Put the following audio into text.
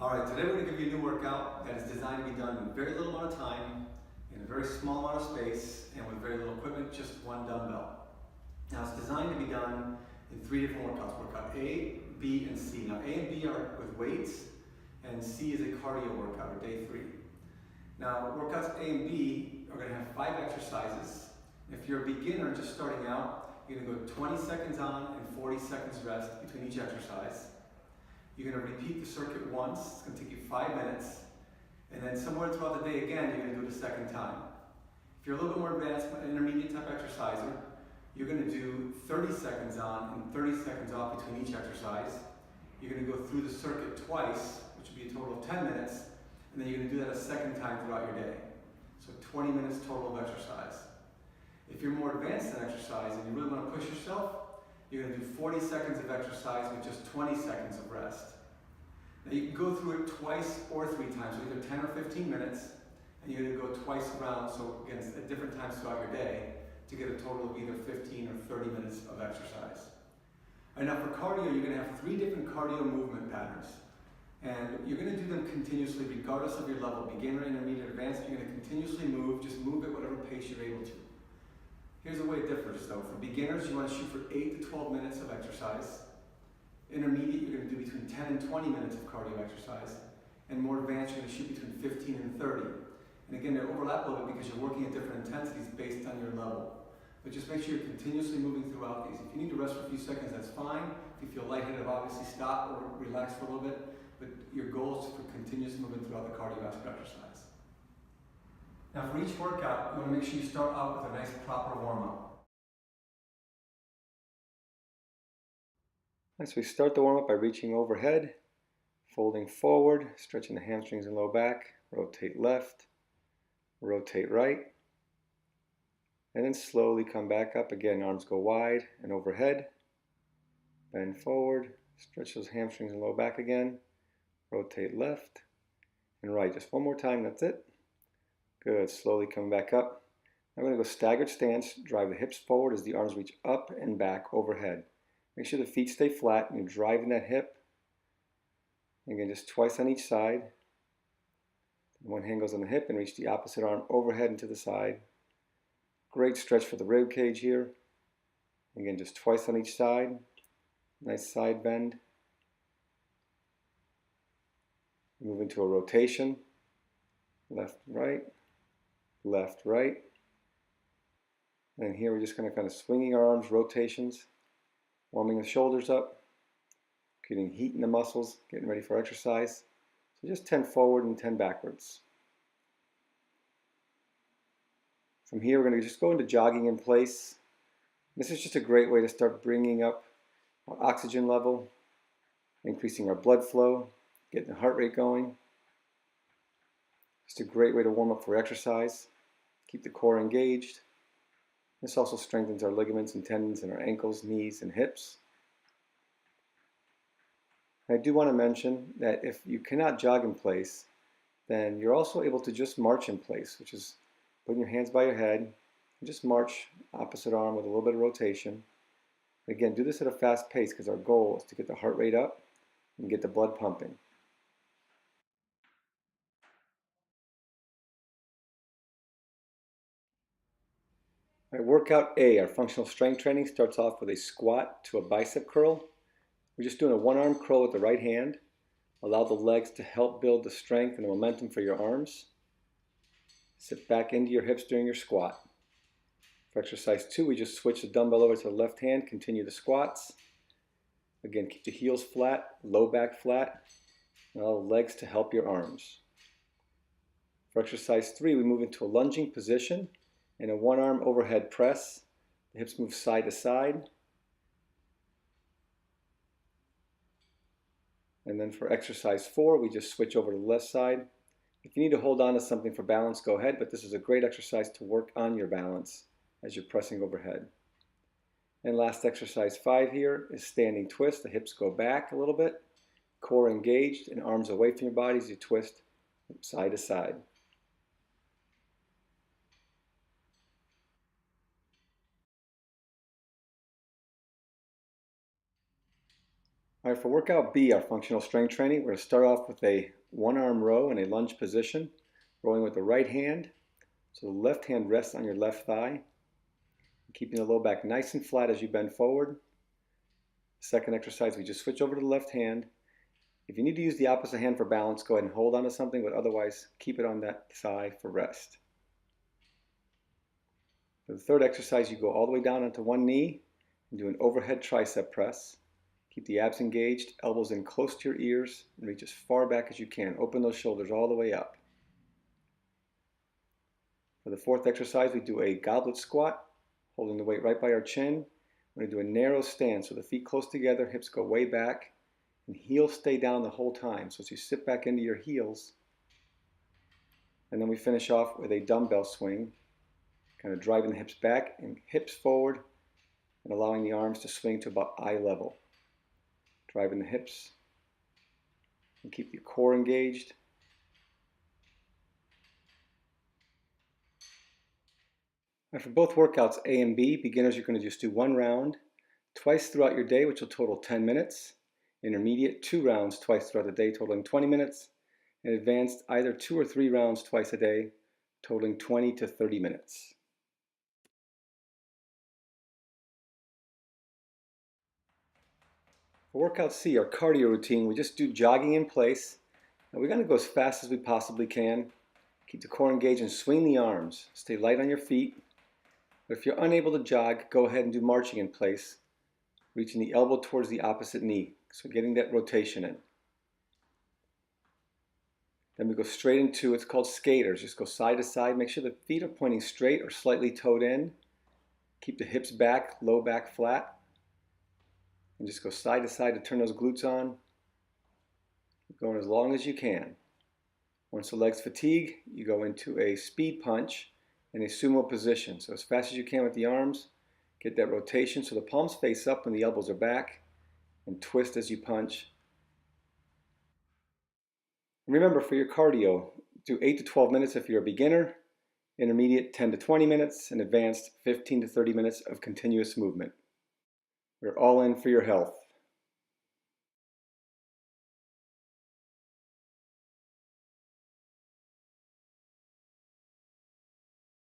Alright, today we're going to give you a new workout that is designed to be done in a very little amount of time, in a very small amount of space, and with very little equipment, just one dumbbell. Now it's designed to be done in three different workouts, workout A, B, and C. Now A and B are with weights, and C is a cardio workout, or day 3. Now workouts A and B are going to have 5 exercises. If you're a beginner just starting out, you're going to go 20 seconds on and 40 seconds rest between each exercise. You're going to repeat the circuit once, it's going to take you 5 minutes, and then somewhere throughout the day again, you're going to do it a second time. If you're a little bit more advanced, an intermediate type exerciser, you're going to do 30 seconds on and 30 seconds off between each exercise. You're going to go through the circuit twice, which will be a total of 10 minutes, and then you're going to do that a second time throughout your day. So 20 minutes total of exercise. If you're more advanced in exercise and you really want to push yourself, you're going to do 40 seconds of exercise with just 20 seconds of rest. Now you can go through it twice or 3 times, so either 10 or 15 minutes, and you're going to go twice around, so again, at different times throughout your day, to get a total of either 15 or 30 minutes of exercise. And now for cardio, you're going to have 3 different cardio movement patterns. And you're going to do them continuously regardless of your level, beginner, intermediate, advanced. You're going to continuously move, just move at whatever pace you're able to. Here's the way it differs though. For beginners, you want to shoot for 8 to 12 minutes of exercise. Intermediate, you're going to do between 10 and 20 minutes of cardio exercise. And more advanced, you're going to shoot between 15 and 30. And again, they overlap a little bit because you're working at different intensities based on your level. But just make sure you're continuously moving throughout these. If you need to rest for a few seconds, that's fine. If you feel lightheaded, obviously stop or relax for a little bit. But your goal is for continuous movement throughout the cardiovascular exercise. Now for each workout, you want to make sure you start out with a nice proper warm-up. So we start the warm-up by reaching overhead, folding forward, stretching the hamstrings and low back, rotate left, rotate right, and then slowly come back up. Again, arms go wide and overhead, bend forward, stretch those hamstrings and low back again, rotate left and right. Just one more time, that's it. Good, slowly come back up. I'm going to go staggered stance, drive the hips forward as the arms reach up and back overhead. Make sure the feet stay flat and you're driving that hip. Again, just twice on each side. One hand goes on the hip and reach the opposite arm overhead and to the side. Great stretch for the rib cage here. Again, just twice on each side. Nice side bend. Move into a rotation. Left, right. Left, right. And here we're just going to kind of swinging our arms, rotations, warming the shoulders up, getting heat in the muscles, getting ready for exercise. So just 10 forward and 10 backwards. From here we're going to just go into jogging in place. This is just a great way to start bringing up our oxygen level, increasing our blood flow, getting the heart rate going. Just a great way to warm up for exercise, keep the core engaged. This also strengthens our ligaments and tendons in our ankles, knees, and hips. I do want to mention that if you cannot jog in place, then you're also able to just march in place, which is putting your hands by your head and just march opposite arm with a little bit of rotation. Again, do this at a fast pace because our goal is to get the heart rate up and get the blood pumping. All right, workout A, our functional strength training, starts off with a squat to a bicep curl. We're just doing a one-arm curl with the right hand. Allow the legs to help build the strength and the momentum for your arms. Sit back into your hips during your squat. For exercise 2, we just switch the dumbbell over to the left hand, continue the squats. Again, keep the heels flat, low back flat, and allow the legs to help your arms. For exercise 3, we move into a lunging position and a one-arm overhead press. The hips move side to side. And then for exercise 4, we just switch over to the left side. If you need to hold on to something for balance, go ahead, but this is a great exercise to work on your balance as you're pressing overhead. And last exercise 5 here is standing twist. The hips go back a little bit, core engaged, and arms away from your body as you twist from side to side. All right, for workout B, our functional strength training, we're going to start off with a one-arm row in a lunge position, rowing with the right hand. So the left hand rests on your left thigh, keeping the low back nice and flat as you bend forward. Second exercise, we just switch over to the left hand. If you need to use the opposite hand for balance, go ahead and hold on to something, but otherwise keep it on that thigh for rest. For the third exercise, you go all the way down onto one knee and do an overhead tricep press. Keep the abs engaged, elbows in close to your ears, and reach as far back as you can. Open those shoulders all the way up. For the fourth exercise, we do a goblet squat, holding the weight right by our chin. We're going to do a narrow stance, so the feet close together, hips go way back, and heels stay down the whole time. So as you sit back into your heels, and then we finish off with a dumbbell swing, kind of driving the hips back and hips forward, and allowing the arms to swing to about eye level. Driving the hips, and keep your core engaged. And for both workouts, A and B, beginners, you're going to just do one round twice throughout your day, which will total 10 minutes. Intermediate, 2 rounds twice throughout the day, totaling 20 minutes. And advanced, either 2 or 3 rounds twice a day, totaling 20 to 30 minutes. For workout C, our cardio routine, we just do jogging in place. And we're going to go as fast as we possibly can. Keep the core engaged and swing the arms. Stay light on your feet. But if you're unable to jog, go ahead and do marching in place, reaching the elbow towards the opposite knee, so getting that rotation in. Then we go straight into, it's called skaters. Just go side to side. Make sure the feet are pointing straight or slightly toed in. Keep the hips back, low back flat. And just go side to side to turn those glutes on. Keep going as long as you can. Once the legs fatigue, you go into a speed punch in a sumo position. So as fast as you can with the arms, get that rotation so the palms face up when the elbows are back, and twist as you punch. And remember, for your cardio, do 8 to 12 minutes if you're a beginner, intermediate 10 to 20 minutes, and advanced 15 to 30 minutes of continuous movement. We're all in for your health.